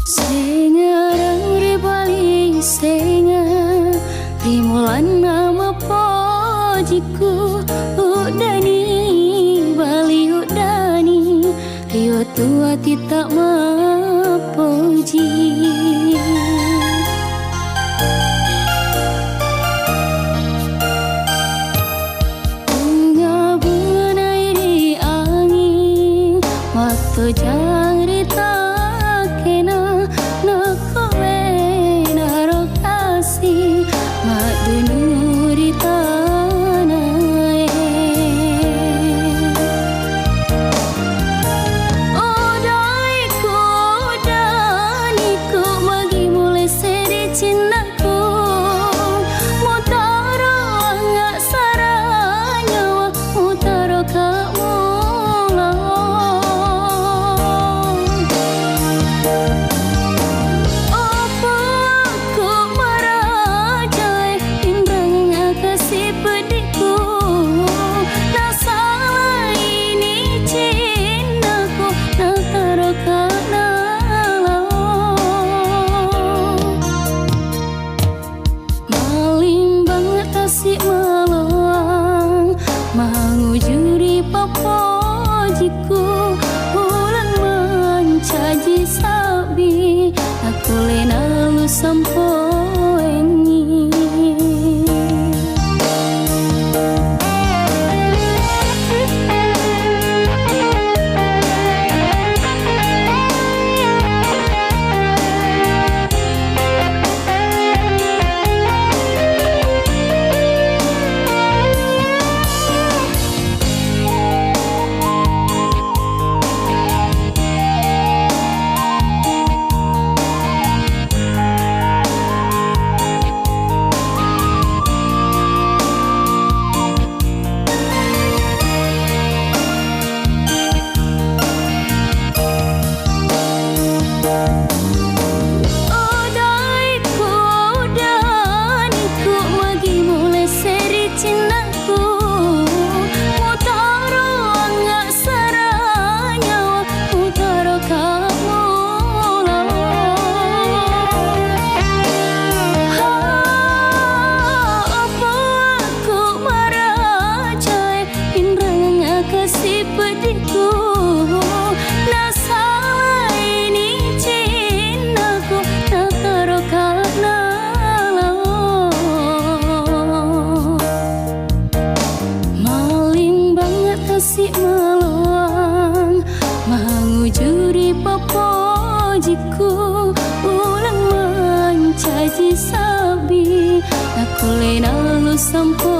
Sengarang ribali senga rimulan nama pojiku udani bali udani rio tua tidak mapoji bunga bunai di angin waktu jari tak kena nakowe narokasi mak dunu di tanah odaiku daniku magi mulai sedi cintaku mutaro angak saranya mutaro kamu mengujuri papojiku ulang mencaji sabi aku lena lu sampoengi si malang mengujuri papojiku ulang mencaji sabi aku lena lu sampo